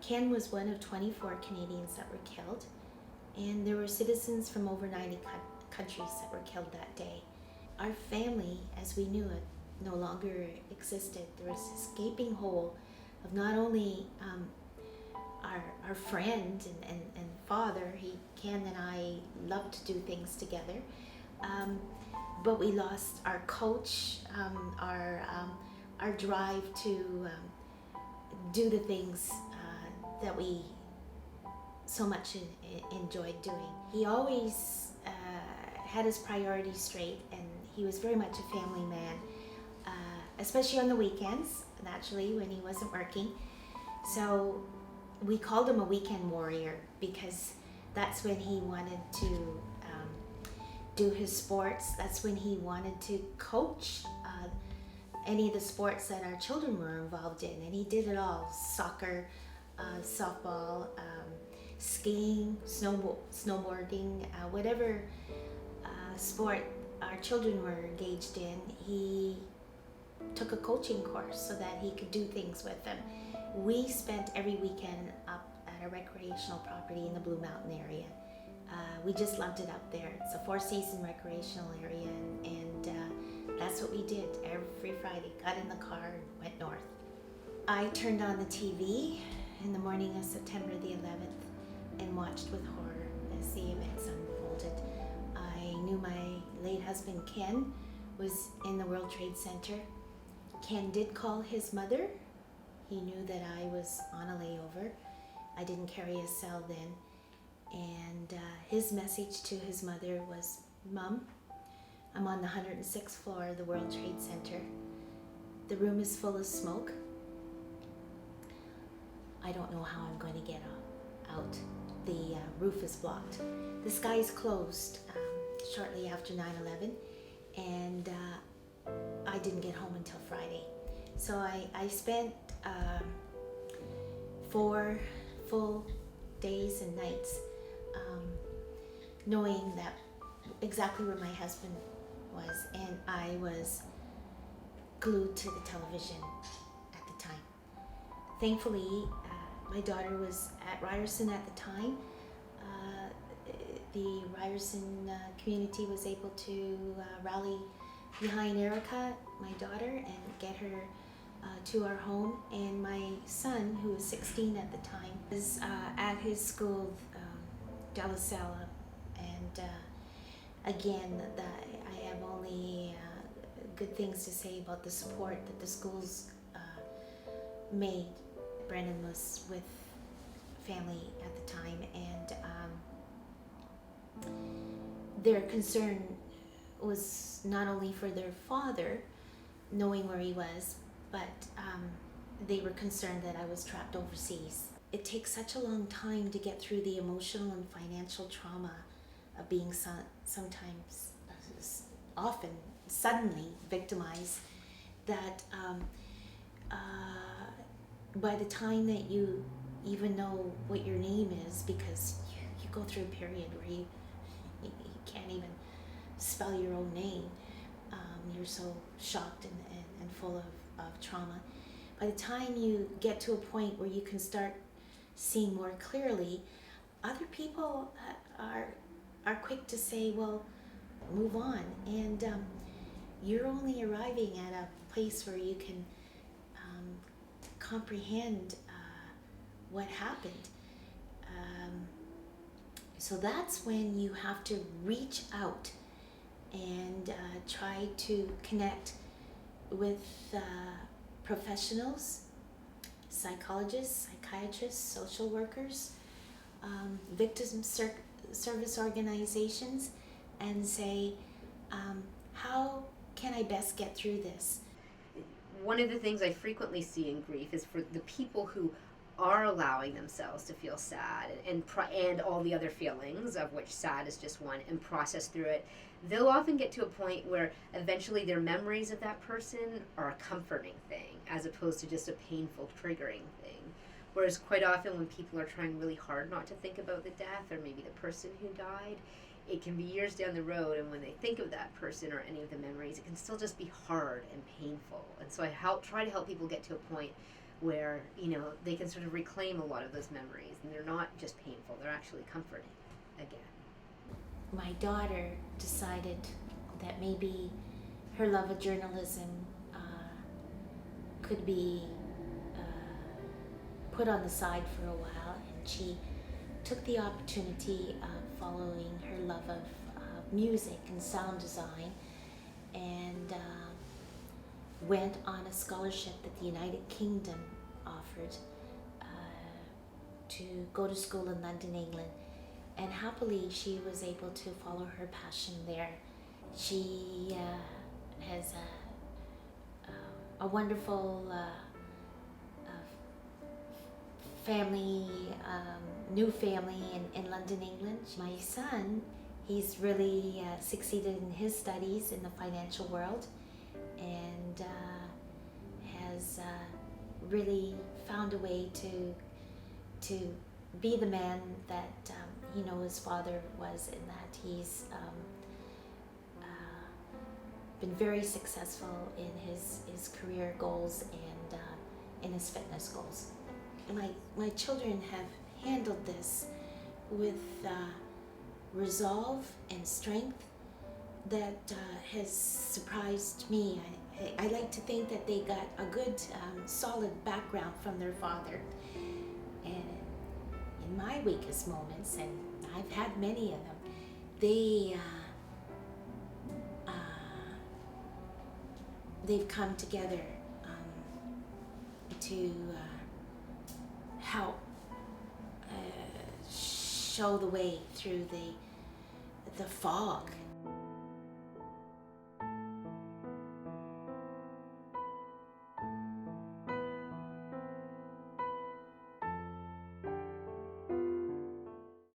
Ken was one of 24 Canadians that were killed, and there were citizens from over 90 countries that were killed that day. Our family, as we knew it, no longer existed. There was this gaping hole of not only our friend and father. Ken and I loved to do things together, but we lost our coach, our drive to do the things that we so much enjoyed doing. He always had his priorities straight, and he was very much a family man, especially on the weekends, naturally, when he wasn't working. So we called him a weekend warrior because that's when he wanted to do his sports. That's when he wanted to coach any of the sports that our children were involved in, and he did it all: soccer, softball, skiing, snowboarding, whatever sport our children were engaged in. He took a coaching course so that he could do things with them. We spent every weekend up at a recreational property in the Blue Mountain area. We just loved it up there. It's a 4-season recreational area, and that's what we did every Friday. Got in the car and went north. I turned on the TV in the morning of September the 11th and watched with horror as the events unfolded. I knew my late husband Ken was in the World Trade Center. Ken did call his mother. He knew that I was on a layover. I didn't carry a cell then. And his message to his mother was, "Mom, I'm on the 106th floor of the World Trade Center. The room is full of smoke. I don't know how I'm going to get out. The roof is blocked. The sky is closed shortly after 9/11, and I didn't get home until Friday." So I spent 4 full days and nights knowing that exactly where my husband was, and I was glued to the television at the time. Thankfully, my daughter was at Ryerson at the time. The Ryerson community was able to rally behind Erica, my daughter, and get her to our home. And my son, who was 16 at the time, was at his school, De La Salle. And again, I have only good things to say about the support that the schools made. Brennan was with family at the time, and their concern was not only for their father, knowing where he was, but they were concerned that I was trapped overseas. It takes such a long time to get through the emotional and financial trauma of being sometimes, often, suddenly victimized, that by the time that you even know what your name is, because you go through a period where you can't even spell your own name, you're so shocked and full of trauma. By the time you get to a point where you can start seeing more clearly, other people are quick to say, well, move on. And you're only arriving at a place where you can comprehend what happened. So that's when you have to reach out and try to connect with professionals, psychologists, psychiatrists, social workers, victim service organizations, and say, how can I best get through this? One of the things I frequently see in grief is for the people who are allowing themselves to feel sad and all the other feelings, of which sad is just one, and process through it. They'll often get to a point where eventually their memories of that person are a comforting thing as opposed to just a painful triggering thing. Whereas quite often when people are trying really hard not to think about the death or maybe the person who died, it can be years down the road, and when they think of that person or any of the memories, it can still just be hard and painful. And so I try to help people get to a point where they can sort of reclaim a lot of those memories, and they're not just painful, they're actually comforting again. My daughter decided that maybe her love of journalism could be put on the side for a while, and she took the opportunity of following her love of music and sound design, and went on a scholarship that the United Kingdom offered to go to school in London, England. And happily, she was able to follow her passion there. She has a wonderful family, new family in London, England. My son, he's really succeeded in his studies in the financial world, and has really found a way to be the man that his father was, in that he's been very successful in his career goals and in his fitness goals. My children have handled this with resolve and strength that has surprised me. I like to think that they got a good solid background from their father. And in my weakest moments, and I've had many of them, they've come together to help show the way through the fog